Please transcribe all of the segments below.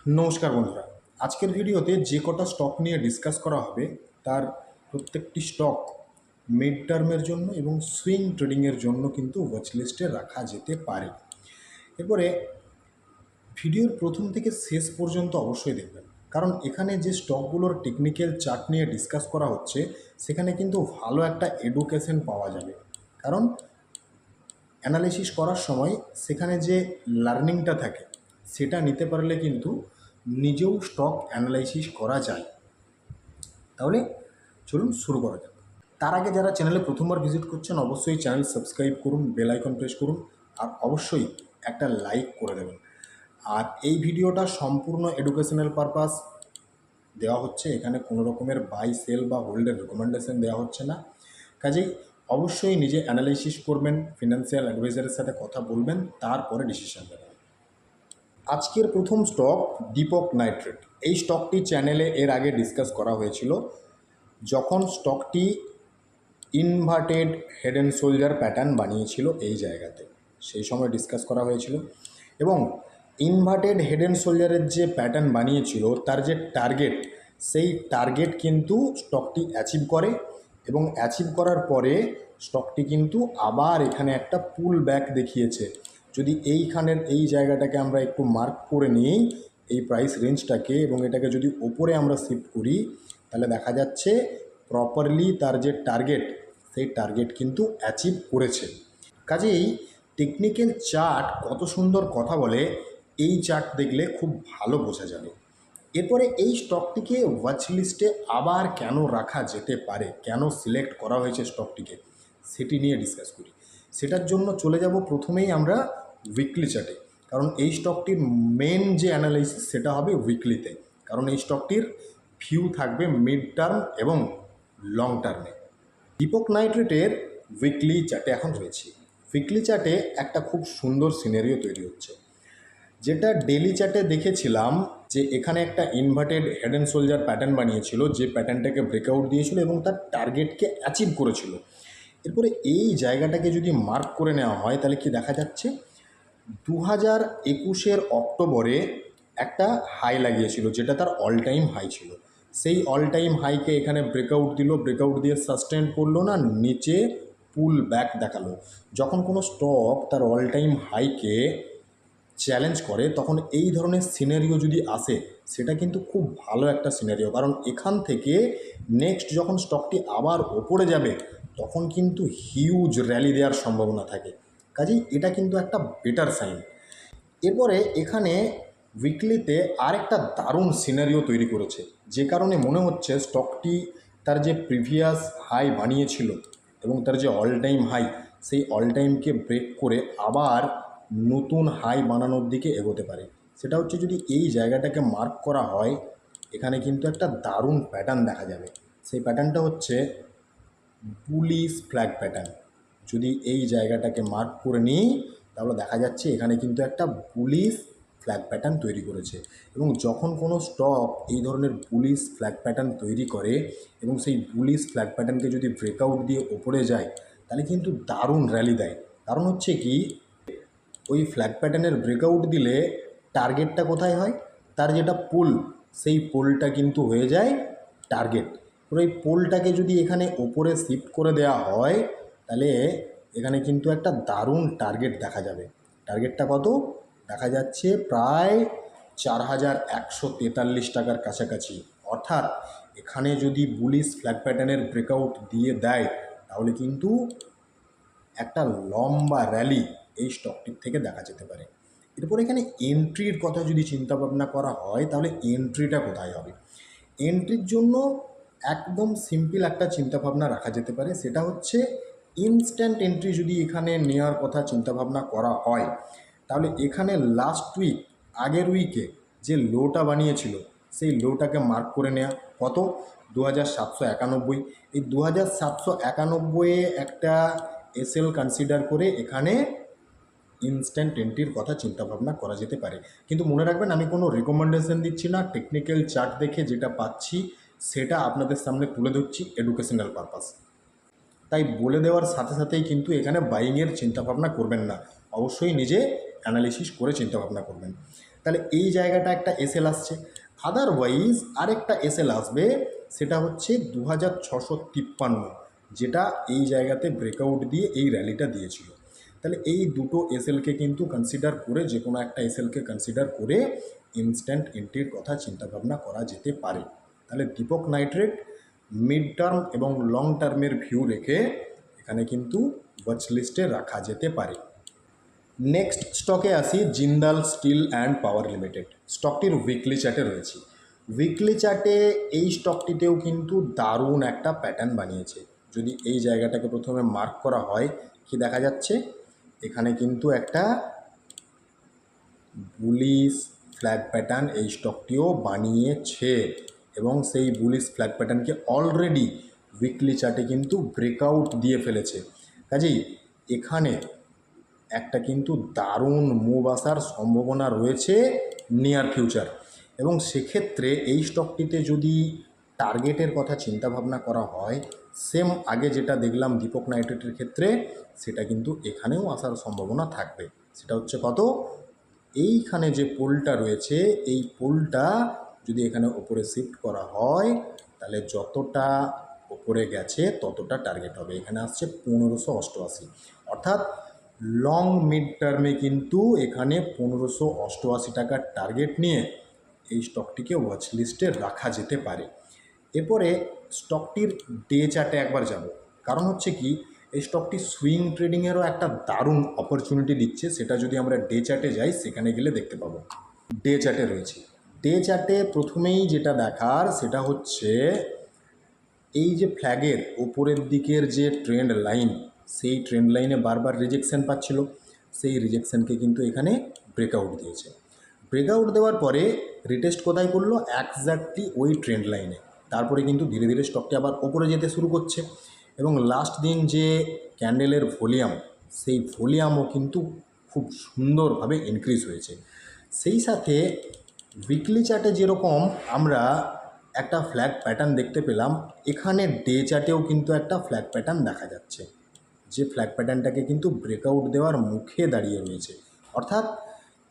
নমস্কার বন্ধুরা। আজকের ভিডিওতে যে কটা স্টক নিয়ে ডিসকাস করা হবে তার প্রত্যেকটি স্টক মিড টার্মের জন্য এবং সুইং ট্রেডিংয়ের জন্য কিন্তু ওয়াচ লিস্টে রাখা যেতে পারে। এরপরে ভিডিওর প্রথম থেকে শেষ পর্যন্ত অবশ্যই দেখবেন, কারণ এখানে যে স্টকগুলোর টেকনিক্যাল চার্ট নিয়ে ডিসকাস করা হচ্ছে সেখানে কিন্তু ভালো একটা এডুকেশন পাওয়া যাবে। কারণ অ্যানালিসিস করার সময় সেখানে যে লার্নিংটা থাকে সেটা নিতে পারলে কিন্তু নিজেও স্টক অ্যানালাইসিস করা যায়। তাহলে চলুন শুরু করা যাক। তার আগে যারা চ্যানেলে প্রথমবার ভিজিট করছেন অবশ্যই চ্যানেল সাবস্ক্রাইব করুন, বেল আইকন প্রেস করুন আর অবশ্যই একটা লাইক করে দেবেন। আর এই ভিডিওটা সম্পূর্ণ এডুকেশনাল পারপাস দেওয়া হচ্ছে, এখানে কোনো রকমের বাই সেল বা হোল্ডের রেকমেন্ডেশন দেওয়া হচ্ছে না। কাজেই অবশ্যই নিজে অ্যানালাইসিস করবেন, ফিনান্সিয়াল অ্যাডভাইজারের সাথে কথা বলবেন, তারপরে ডিসিশন নেবেন। আজকের প্রথম স্টক দীপক নাইট্রেট। এই স্টকটি চ্যানেলে এর আগে ডিসকাস করা হয়েছিল যখন স্টকটি inverted head and shoulder pattern বানিয়েছিল এই জায়গাতে, সেই সময় ডিসকাস করা হয়েছিল। এবং ইনভার্টেড হেড অ্যান্ড শোল্ডারের যে প্যাটার্ন বানিয়েছিল তার যে টার্গেট, সেই টার্গেট কিন্তু স্টকটি অ্যাচিভ করে এবং অ্যাচিভ করার পরে স্টকটি কিন্তু আবার এখানে একটা পুল ব্যাক দেখিয়েছে। যদি এইখানের এই জায়গাটাকে আমরা একটু মার্ক করে নিই, এই প্রাইস রেঞ্জটাকে, এবং এটাকে যদি ওপরে আমরা শিফট করি তাহলে দেখা যাচ্ছে প্রপারলি তার যে টার্গেট সেই টার্গেট কিন্তু অ্যাচিভ করেছে। কাজেই টেকনিক্যাল চার্ট কত সুন্দর কথা বলে এই চার্ট দেখলে খুব ভালো বোঝা যাবে। এরপরে এই স্টকটিকে ওয়াচ লিস্টে আবার কেন রাখা যেতে পারে, কেন সিলেক্ট করা হয়েছে স্টকটিকে, সেটি নিয়ে ডিসকাস করি। সেটার জন্য চলে যাব প্রথমেই আমরা উইকলি চার্টে, কারণ এই স্টকটির মেন যে অ্যানালাইসিস সেটা হবে উইকলিতে, কারণ এই স্টকটির ভিউ থাকবে মিড টার্ম এবং লং টার্মে। দীপক নাইট্রেটের উইকলি চার্টে এখন রয়েছে। উইকলি চার্টে একটা খুব সুন্দর সিনারিও তৈরি হচ্ছে, যেটা ডেলি চার্টে দেখেছিলাম যে এখানে একটা inverted head and shoulder pattern বানিয়েছিল, যে প্যাটার্নটাকে ব্রেকআউট দিয়েছিল এবং তার টার্গেটকে অ্যাচিভ করেছিল। এরপরে এই জায়গাটাকে যদি মার্ক করে নেওয়া হয় তাহলে কি দেখা যাচ্ছে, 2021-এর অক্টোবরে একটা হাই লাগিয়েছিল যেটা তার অল টাইম হাই ছিল। সেই অল টাইম হাইকে এখানে ব্রেকআউট দিল, ব্রেকআউট দিয়ে সাস্টেন করলো না, নিচে পুল ব্যাক দেখালো। যখন কোনো স্টক তার অল টাইম হাইকে চ্যালেঞ্জ করে তখন এই ধরনের সিনারিও যদি আসে সেটা কিন্তু খুব ভালো একটা সিনারিও, কারণ এখান থেকে নেক্সট যখন স্টকটি আবার ওপরে যাবে তখন কিন্তু হিউজ র্যালি দেওয়ার সম্ভাবনা থাকে। কাজেই এটা কিন্তু একটা বেটার সাইন। এরপরে এখানে উইকলিতে আরেকটা দারুণ সিনারিও তৈরি করেছে, যে কারণে মনে হচ্ছে স্টকটি তার যে প্রিভিয়াস হাই বানিয়েছিল এবং তার যে অল টাইম হাই, সেই অল টাইমকে ব্রেক করে আবার নতুন হাই বানানোর দিকে এগোতে পারে। সেটা হচ্ছে যদি এই জায়গাটাকে মার্ক করা হয়, এখানে কিন্তু একটা দারুণ প্যাটার্ন দেখা যাবে। সেই প্যাটার্নটা হচ্ছে বুলিশ ফ্ল্যাগ প্যাটার্ন। যদি এই জায়গাটাকে মার্ক করে নিই তাহলে দেখা যাচ্ছে এখানে কিন্তু একটা বুলিশ ফ্ল্যাগ প্যাটার্ন তৈরি করেছে। এবং যখন কোনো স্টক এই ধরনের বুলিশ ফ্ল্যাগ প্যাটার্ন তৈরি করে এবং সেই বুলিশ ফ্ল্যাগ প্যাটার্নকে যদি ব্রেকআউট দিয়ে ওপরে যায় তাহলে কিন্তু দারুণ র্যালি দেয়। কারণ হচ্ছে কি, ওই ফ্ল্যাগ প্যাটার্নের ব্রেকআউট দিলে টার্গেটটা কোথায় হয়, তার যেটা পোল, সেই পোলটা কিন্তু হয়ে যায় টার্গেট। তো এই পোলটাকে যদি এখানে ওপরে শিফট করে দেওয়া হয় তাহলে এখানে কিন্তু একটা দারুণ টার্গেট দেখা যাবে। টার্গেটটা কত দেখা যাচ্ছে, প্রায় 4143 টাকার কাছাকাছি। অর্থাৎ এখানে যদি বুলিশ ফ্ল্যাগ প্যাটার্নের ব্রেকআউট দিয়ে দেয় তাহলে কিন্তু একটা লম্বা র্যালি এই স্টকটির থেকে দেখা যেতে পারে। এরপর এখানে এন্ট্রির কথা যদি চিন্তা ভাবনা করা হয় তাহলে এন্ট্রিটা কোথায় হবে। এন্ট্রির জন্য একদম সিম্পল একটা চিন্তাভাবনা রাখা যেতে পারে, সেটা হচ্ছে ইনস্ট্যান্ট এন্ট্রি যদি এখানে নেওয়ার কথা চিন্তাভাবনা করা হয় তাহলে এখানে লাস্ট উইক, আগের উইকে যে লোটা বানিয়েছিল সেই লোটাকে মার্ক করে নেওয়া, কত 2791। এই 2791-এ একটা এসএল কনসিডার করে এখানে ইনস্ট্যান্ট এন্ট্রির কথা চিন্তাভাবনা করা যেতে পারে। কিন্তু মনে রাখবেন আমি কোনো রেকমেন্ডেশন দিচ্ছি না, টেকনিক্যাল চার্ট দেখে যেটা পাচ্ছি সেটা আপনাদের সামনে তুলে ধরছি এডুকেশনাল পারপাস। তাই বলে দেওয়ার সাথে সাথেই কিন্তু এখানে বাইংয়ের চিন্তাভাবনা করবেন না, অবশ্যই নিজে অ্যানালিসিস করে চিন্তাভাবনা করবেন। তাহলে এই জায়গাটা একটা এসএল আসছে। আদারওয়াইজ আরেকটা এসএল আসবে, সেটা হচ্ছে 2653, যেটা এই জায়গাতে ব্রেকআউট দিয়ে এই র্যালিটা দিয়েছিল। তাহলে এই দুটো এসএলকে কিন্তু কনসিডার করে, যে কোনো একটা এসএলকে কনসিডার করে ইনস্ট্যান্ট এন্ট্রির কথা চিন্তাভাবনা করা যেতে পারে। তাহলে দীপক নাইট্রেট মিড টার্ম এবং লং টার্মের ভিউ রেখে এখানে কিন্তু ওয়াচ লিস্টে রাখা যেতে পারে। নেক্সট স্টকে আসি, Jindal steel and power limited. স্টকটির উইকলি চার্টে রয়েছে। উইকলি চার্টে এই স্টকটিতেও কিন্তু দারুণ একটা প্যাটার্ন বানিয়েছে। যদি এই জায়গাটাকে প্রথমে মার্ক করা হয়, কি দেখা যাচ্ছে, এখানে কিন্তু একটা বুলিশ ফ্ল্যাগ প্যাটার্ন এই স্টকটিও বানিয়েছে, এবং সেই বুলিশ ফ্ল্যাগ প্যাটার্নকে অলরেডি উইকলি চার্টে কিন্তু ব্রেকআউট দিয়ে ফেলেছে। কাজেই এখানে একটা কিন্তু দারুণ মুভ আসার সম্ভাবনা রয়েছে নিয়ার ফিউচার। এবং সেক্ষেত্রে এই স্টকটিতে যদি টার্গেটের কথা চিন্তা ভাবনা করা হয়, সেম আগে যেটা দেখলাম দীপক নাইট্রেটের ক্ষেত্রে, সেটা কিন্তু এখানেও আসার সম্ভাবনা থাকবে। সেটা হচ্ছে কত, এইখানে যে পোলটা রয়েছে, এই পোলটা যদি এখানে ওপরে শিফট করা হয়, তাহলে যতটা ওপরে গেছে ততটা টার্গেট হবে। এখানে আসছে 1588, অর্থাৎ লং মিড টার্মে কিন্তু এখানে 1588 টাকার টার্গেট নিয়ে এই স্টকটিকে ওয়াচ লিস্টে রাখা যেতে পারে। এরপরে স্টকটির ডে চার্টে একবার যাব, কারণ হচ্ছে কি, এই স্টকটি সুইং ট্রেডিংয়েরও একটা দারুণ অপরচুনিটি দিচ্ছে। সেটা যদি আমরা ডে চার্টে যাই, সেখানে গেলে দেখতে পাবো। ডে চার্টে রয়েছে। ডে চার্টে প্রথমেই যেটা দেখার, সেটা হচ্ছে এই যে ফ্ল্যাগের ওপরের দিকের যে ট্রেন্ড লাইন, সেই ট্রেন্ড লাইনে বারবার রিজেকশন পাচ্ছিল। সেই রিজেকশনকে কিন্তু এখানে ব্রেকআউট দিয়েছে। ব্রেকআউট দেওয়ার পরে রিটেস্ট কোথায় করলো, একজাক্টলি ওই ট্রেন্ড লাইনে। তারপরে কিন্তু ধীরে ধীরে স্টকটি আবার ওপরে যেতে শুরু করছে, এবং লাস্ট দিন যে ক্যান্ডেলের ভলিউম, সেই ভলিউমও কিন্তু খুব সুন্দরভাবে ইনক্রিজ হয়েছে। সেই সাথে উইকলি চার্টে যেরকম আমরা একটা ফ্ল্যাগ প্যাটার্ন দেখতে পেলাম, এখানে ডে চার্টেও কিন্তু একটা ফ্ল্যাগ প্যাটার্ন দেখা যাচ্ছে, যে ফ্ল্যাগ প্যাটার্নটাকে কিন্তু ব্রেকআউট দেওয়ার মুখে দাঁড়িয়ে রয়েছে। অর্থাৎ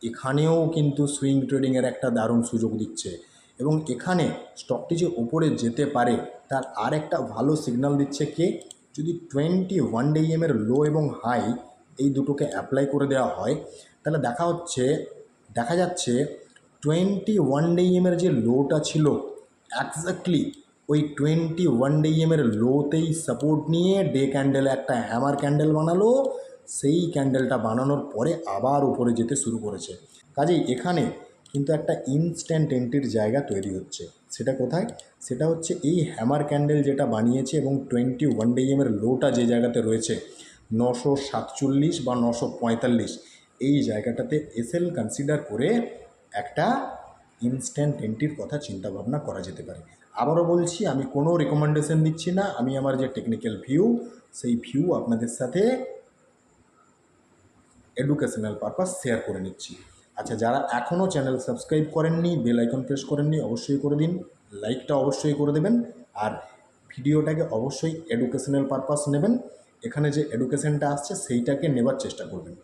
এখানেও কিন্তু সুইং ট্রেডিংয়ের একটা দারুণ সুযোগ দিচ্ছে, এবং এখানে স্টকটি যে উপরে যেতে পারে তার আর একটা ভালো সিগন্যাল দিচ্ছে কে, যদি 21 ডে ইএমের লো এবং হাই এই দুটোকে অ্যাপ্লাই করে দেওয়া হয়, তাহলে দেখা যাচ্ছে 21 ডে ইএমের যে লোটা ছিল, একজাক্টলি ওই 21 ডে ইএমের লোতেই সাপোর্ট নিয়ে ডে ক্যান্ডেলে একটা হ্যামার ক্যান্ডেল বানালো। সেই ক্যান্ডেলটা বানানোর পরে আবার উপরে যেতে শুরু করেছে। কাজেই এখানে কিন্তু একটা ইনস্ট্যান্ট এন্ট্রির জায়গা তৈরি হচ্ছে। সেটা কোথায়, সেটা হচ্ছে এই হ্যামার ক্যান্ডেল যেটা বানিয়েছে, এবং 21 ডে ইএমের লোটা যে জায়গাতে রয়েছে 947 বা 945, এই জায়গাটাতে এসএল কনসিডার করে একটা ইনস্ট্যান্ট এন্ট্রির কথা চিন্তাভাবনা করা যেতে পারে। আবারও বলছি, আমি কোনো রেকমেন্ডেশন দিচ্ছি না, আমি আমার যে টেকনিক্যাল ভিউ, সেই ভিউ আপনাদের সাথে এডুকেশনাল পারপাস শেয়ার করে নিচ্ছি। আচ্ছা, যারা এখনও চ্যানেল সাবস্ক্রাইব করেননি, বেল আইকন প্রেস করেননি, অবশ্যই করে দিন। লাইকটা অবশ্যই করে দেবেন, আর ভিডিওটাকে অবশ্যই এডুকেশনাল পারপাস নেবেন। এখানে যে এডুকেশনটা আসছে সেইটাকে নেবার চেষ্টা করবেন।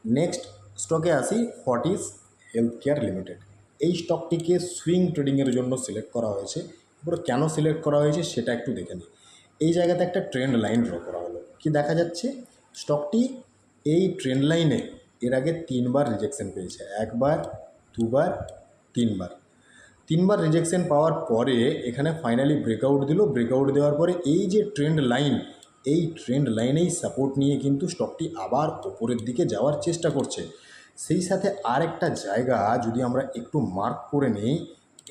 নেক্সট স্টকে আসি, ফর্টিস হেলথ কেয়ার লিমিটেড। এই স্টকটিকে সুইং ট্রেডিংয়ের জন্য সিলেক্ট করা হয়েছে। এবার কেন সিলেক্ট করা হয়েছে সেটা একটু দেখে নিই। এই জায়গাতে একটা ট্রেন্ড লাইন ড্র করা হলো। কি দেখা যাচ্ছে, স্টকটি এই ট্রেন্ড লাইনে এর আগে 3বার রিজেকশন পেয়েছে, একবার, দুবার, তিনবার রিজেকশন পাওয়ার পরে এখানে ফাইনালি ব্রেকআউট দিল। ব্রেকআউট দেওয়ার পরে এই যে ট্রেন্ড লাইন, এই ট্রেন্ড লাইনেই সাপোর্ট নিয়ে কিন্তু স্টকটি আবার ওপরের দিকে যাওয়ার চেষ্টা করছে। সেই সাথে আর একটা জায়গা যদি আমরা একটু মার্ক করে নিই,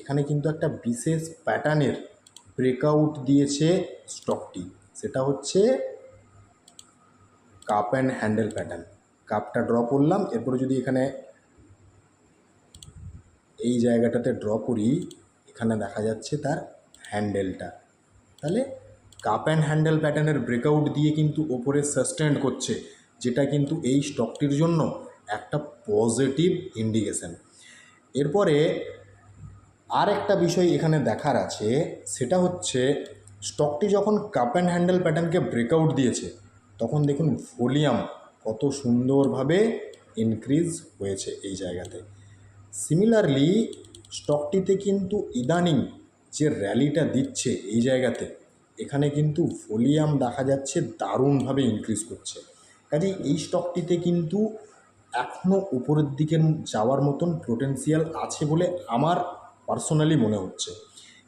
এখানে কিন্তু একটা বিশেষ প্যাটার্নের ব্রেকআউট দিয়েছে স্টকটি। সেটা হচ্ছে কাপ অ্যান্ড হ্যান্ডেল প্যাটার্ন। কাপটা ড্র করলাম, এরপরে যদি এখানে এই জায়গাটাতে ড্র করি, এখানে দেখা যাচ্ছে তার হ্যান্ডেলটা। তাহলে কাপ অ্যান্ড হ্যান্ডেল প্যাটার্নের ব্রেকআউট দিয়ে কিন্তু ওপরে সাস্টেন্ড করছে, যেটা কিন্তু এই স্টকটির জন্য একটা পজিটিভ ইন্ডিকেশন। এরপরে আর একটা বিষয় এখানে দেখার আছে, সেটা হচ্ছে স্টকটি যখন কাপ অ্যান্ড হ্যান্ডেল প্যাটার্নকে ব্রেকআউট দিয়েছে, তখন দেখুন ভলিউম কত সুন্দরভাবে ইনক্রিজ হয়েছে এই জায়গাতে। সিমিলারলি স্টকটিতে কিন্তু ইদানিং যে র্যালিটা দিচ্ছে এই জায়গাতে, এখানে কিন্তু ভলিউম দেখা যাচ্ছে দারুণভাবে ইনক্রিজ করছে। কাজেই এই স্টকটিতে কিন্তু এখনও উপরের দিকে যাওয়ার মতন পোটেনশিয়াল আছে বলে আমার পার্সোনালি মনে হচ্ছে।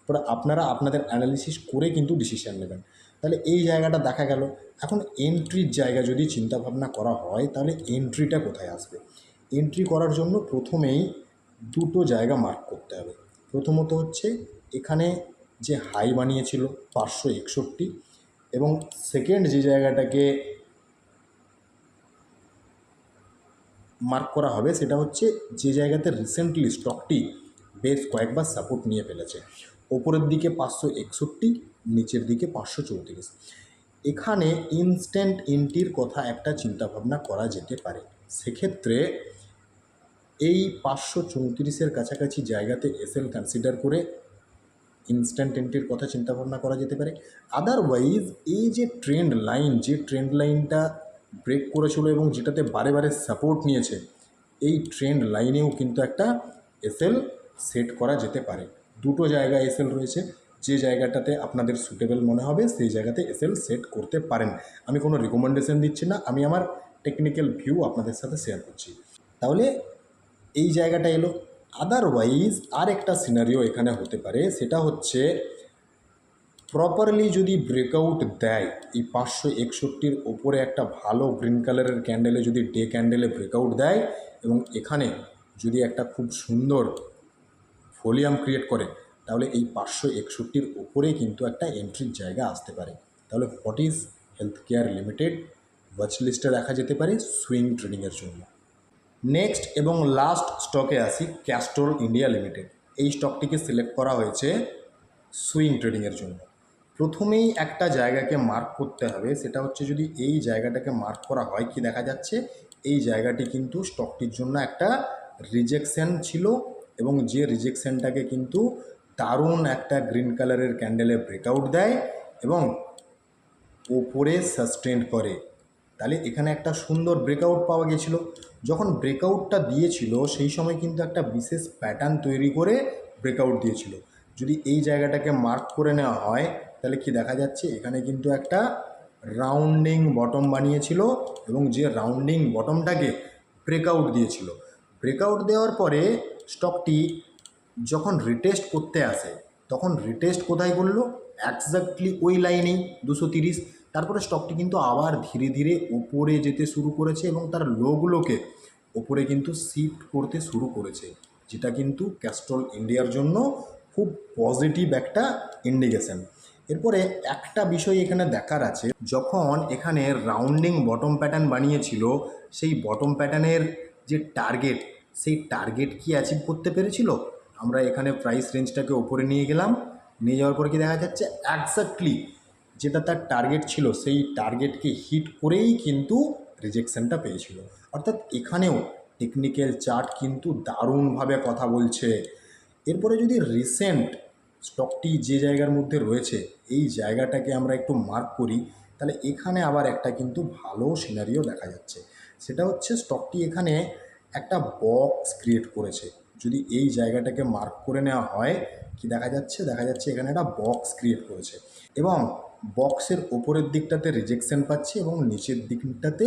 এবার আপনারা আপনাদের অ্যানালিসিস করে কিন্তু ডিসিশান নেবেন। তাহলে এই জায়গাটা দেখা গেল। এখন এন্ট্রির জায়গা যদি চিন্তাভাবনা করা হয়, তাহলে এন্ট্রিটা কোথায় আসবে? এন্ট্রি করার জন্য প্রথমেই দুটো জায়গা মার্ক করতে হবে। প্রথমত হচ্ছে এখানে যে হাই বানিয়েছিল 561, এবং সেকেন্ড যে জায়গাটাকে মার্ক করা হবে সেটা হচ্ছে যে জায়গাতে রিসেন্টলি স্টকটি বেশ কয়েকবার সাপোর্ট নিয়ে ফেলেছে। ওপরের দিকে 561, নিচের দিকে 534। এখানে ইনস্ট্যান্ট এন্ট্রির কথা একটা চিন্তাভাবনা করা যেতে পারে। সেক্ষেত্রে এই 534-এর কাছাকাছি জায়গাতে এসএল কনসিডার করে ইনস্ট্যান্ট এন্ট্রির কথা চিন্তাভাবনা করা যেতে পারে। আদারওয়াইজ এই যে ট্রেন্ড লাইন, যে ট্রেন্ড লাইনটা ব্রেক করেছিল এবং যেটাতে বারে বারে সাপোর্ট নিয়েছে, এই ট্রেন্ড লাইনেও কিন্তু একটা এসএল সেট করা যেতে পারে। দুটো জায়গায় এসএল রয়েছে, যে জায়গাটাতে আপনাদের সুটেবল মনে হবে সেই জায়গাতে এসএল সেট করতে পারেন। আমি কোনো রিকমেন্ডেশন দিচ্ছি না, আমি আমার টেকনিক্যাল ভিউ আপনাদের সাথে শেয়ার করছি। তাহলে এই জায়গাটা এলো। আদারওয়াইজ আর একটা সিনারিও এখানে হতে পারে, সেটা হচ্ছে প্রপারলি যদি ব্রেকআউট দেয় এই 561-র ওপরে একটা ভালো গ্রিন কালারের ক্যান্ডেলে, যদি ডে ক্যান্ডেলে ব্রেকআউট দেয় এবং এখানে যদি একটা খুব সুন্দর ভলিউম ক্রিয়েট করে, তাহলে এই 561-র ওপরেই কিন্তু একটা এন্ট্রির জায়গা আসতে পারে। তাহলে Fortis health care limited watch লিস্টে রাখা যেতে পারে সুইং ট্রেডিংয়ের জন্য। নেক্সট এবং লাস্ট স্টকে আসি, ক্যাস্ট্রল ইন্ডিয়া লিমিটেড। এই স্টকটিকে সিলেক্ট করা হয়েছে সুইং ট্রেডিংয়ের জন্য। প্রথমেই একটা জায়গাকে মার্ক করতে হবে, সেটা হচ্ছে যদি এই জায়গাটাকে মার্ক করা হয়, কি দেখা যাচ্ছে এই জায়গাটি কিন্তু স্টকটির জন্য একটা রিজেকশন ছিল, এবং যে রিজেকশনটাকে কিন্তু দারুণ একটা গ্রিন কালারের ক্যান্ডেলে ব্রেকআউট দেয় এবং ওপরে সাস্টেন্ড করে। তাহলে এখানে একটা সুন্দর ব্রেকআউট পাওয়া গেছিলো। যখন ব্রেকআউটটা দিয়েছিল সেই সময় কিন্তু একটা বিশেষ প্যাটার্ন তৈরি করে ব্রেকআউট দিয়েছিল। যদি এই জায়গাটাকে মার্ক করে নেওয়া হয়, তাহলে কি দেখা যাচ্ছে এখানে কিন্তু একটা রাউন্ডিং বটম বানিয়েছিল এবং যে রাউন্ডিং বটমটাকে ব্রেকআউট দিয়েছিল। ব্রেকআউট দেওয়ার পরে স্টকটি যখন রিটেস্ট করতে আসে, তখন রিটেস্ট কোথায় করলো? এক্স্যাক্টলি ওই লাইনেই 230। তারপরে স্টকটি কিন্তু আবার ধীরে ধীরে ওপরে যেতে শুরু করেছে এবং তার লোগুলোকে ওপরে কিন্তু শিফট করতে শুরু করেছে, যেটা কিন্তু ক্যাস্ট্রল ইন্ডিয়ার জন্য খুব পজিটিভ একটা ইন্ডিকেশন। এরপরে একটা বিষয় এখানে দেখার আছে, যখন এখানে রাউন্ডিং বটম প্যাটার্ন বানিয়েছিল, সেই বটম প্যাটার্নের যে টার্গেট, সেই টার্গেট কি অ্যাচিভ করতে পেরেছিল? আমরা এখানে প্রাইস রেঞ্জটাকে ওপরে নিয়ে গেলাম, নিয়ে যাওয়ার পর কি দেখা যাচ্ছে এক্স্যাক্টলি যেটা তার টার্গেট ছিল সেই টার্গেটকে হিট করেই কিন্তু রিজেকশনটা পেয়েছিল। অর্থাৎ এখানেও টেকনিক্যাল চার্ট কিন্তু দারুণভাবে কথা বলছে। এরপরে যদি রিসেন্ট স্টকটি যে জায়গার মধ্যে রয়েছে এই জায়গাটাকে আমরা একটু মার্ক করি, তাহলে এখানে আবার একটা কিন্তু ভালো সিনারিও দেখা যাচ্ছে। সেটা হচ্ছে স্টকটি এখানে একটা বক্স ক্রিয়েট করেছে। যদি এই জায়গাটাকে মার্ক করে নেওয়া হয়, কি দেখা যাচ্ছে? দেখা যাচ্ছে এখানে একটা বক্স ক্রিয়েট করেছে এবং বক্সের ওপরের দিকটাতে রিজেকশন পাচ্ছে এবং নিচের দিকটাতে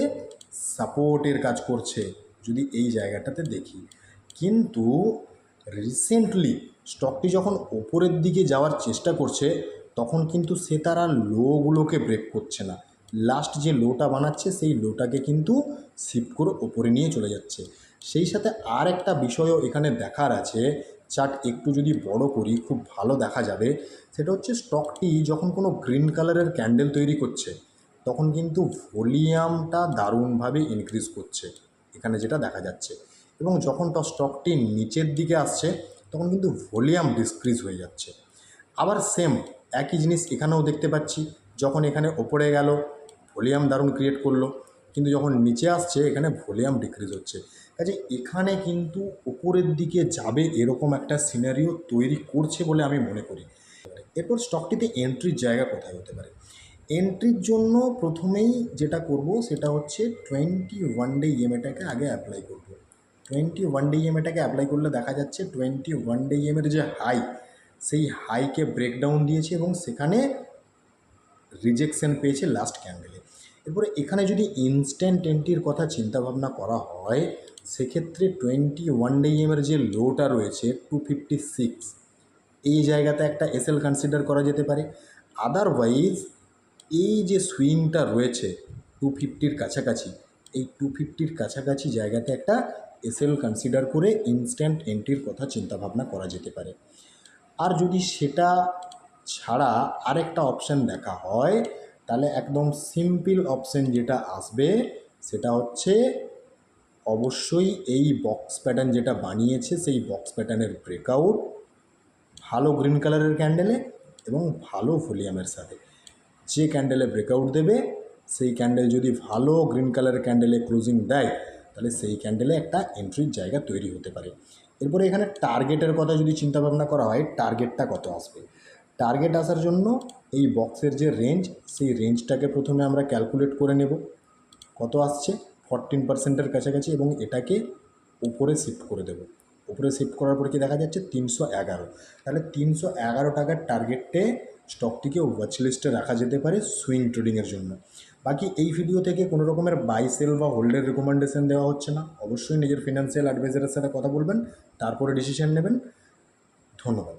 সাপোর্টের কাজ করছে, যদি এই জায়গাটাতে দেখি। কিন্তু রিসেন্টলি স্টকটি যখন ওপরের দিকে যাওয়ার চেষ্টা করছে, তখন কিন্তু সে তারা লোগুলোকে ব্রেক করছে না। লাস্ট যে লোটা বানাচ্ছে সেই লোটাকে কিন্তু শিফট করে ওপরে নিয়ে চলে যাচ্ছে। সেই সাথে আর একটা বিষয়ও এখানে দেখার আছে, চার্ট একটু যদি বড় করি খুব ভালো দেখা যাবে। সেটা হচ্ছে স্টকটি যখন কোনো গ্রিন কালারের ক্যান্ডেল তৈরি করছে, তখন কিন্তু ভলিউমটা দারুণভাবে ইনক্রিজ করছে, এখানে যেটা দেখা যাচ্ছে। এবং যখন স্টকটি নিচের দিকে আসছে, তখন কিন্তু ভলিউম ডিসক্রিজ হয়ে যাচ্ছে। আবার সেম একই জিনিস এখানেও দেখতে পাচ্ছি, যখন এখানে ওপরে গেল ভলিউম দারুণ ক্রিয়েট করলো, কিন্তু যখন নিচে আসছে এখানে ভলিউম ডিক্রিজ হচ্ছে। কাজে এখানে কিন্তু উপরের দিকে যাবে এরকম একটা সিনারিও তৈরি করছে বলে আমি মনে করি। এরপর স্টকটিতে এন্ট্রির জায়গা কোথায় হতে পারে? এন্ট্রির জন্য প্রথমেই যেটা করব সেটা হচ্ছে 21 ডে ইএমএটাকে আগে অ্যাপ্লাই করব। 21 ডে ইএমএটাকে অ্যাপ্লাই করলে দেখা যাচ্ছে 21 ডে ইএমের যে হাই, সেই হাইকে ব্রেকডাউন দিয়েছে এবং সেখানে রিজেকশন পেয়েছে লাস্ট ক্যান্ডেলে। এরপরে এখানে যদি ইনস্ট্যান্ট এন্ট্রির কথা চিন্তাভাবনা করা হয়, সেক্ষেত্রে 21 ডে ইএমের যে লোটা রয়েছে 256, এই জায়গাতে একটা এসএল কনসিডার করা যেতে পারে। আদারওয়াইজ এই যে সুইংটা রয়েছে 250-র কাছাকাছি, এই 250-র কাছাকাছি জায়গাতে একটা এসএল কনসিডার করে ইনস্ট্যান্ট এন্ট্রির কথা চিন্তাভাবনা করা যেতে পারে। আর যদি সেটা ছাড়া আরেকটা অপশান দেখা হয়, তাহলে একদম সিম্পল অপশান যেটা আসবে সেটা হচ্ছে অবশ্যই এই বক্স প্যাটার্ন যেটা বানিয়েছে সেই বক্স প্যাটার্নের ব্রেকআউট ভালো গ্রিন কালারের ক্যান্ডেলে এবং ভালো ভলিউমের সাথে। যে ক্যান্ডেলে ব্রেকআউট দেবে সেই ক্যান্ডেল যদি ভালো গ্রিন কালারের ক্যান্ডেলে ক্লোজিং দেয়, তাহলে সেই ক্যান্ডেলে একটা এন্ট্রির জায়গা তৈরি হতে পারে। এরপরে এখানে টার্গেটের কথা যদি চিন্তাভাবনা করা হয়, টার্গেটটা কত আসবে? টার্গেট আসার জন্য এই বক্সের যে রেঞ্জ, সেই রেঞ্জটাকে প্রথমে আমরা ক্যালকুলেট করে নেব কত আসছে, 14%-এর কাছাকাছি, এবং এটাকে উপরে শিফট করে দেব। উপরে শিফট করার পর কি দেখা যাচ্ছে 311। তাহলে 311 টাকার টার্গেটে স্টকটিকে ওয়াচ লিস্টে রাখা যেতে পারে সুইং ট্রেডিংয়ের জন্য। বাকি এই ভিডিও থেকে কোনো রকমের বাই সেল বা হোল্ডের রেকমেন্ডেশন দেওয়া হচ্ছে না। অবশ্যই নিজের ফিনান্সিয়াল অ্যাডভাইজারের সাথে কথা বলবেন, তারপরে ডিসিশন নেবেন। ধন্যবাদ।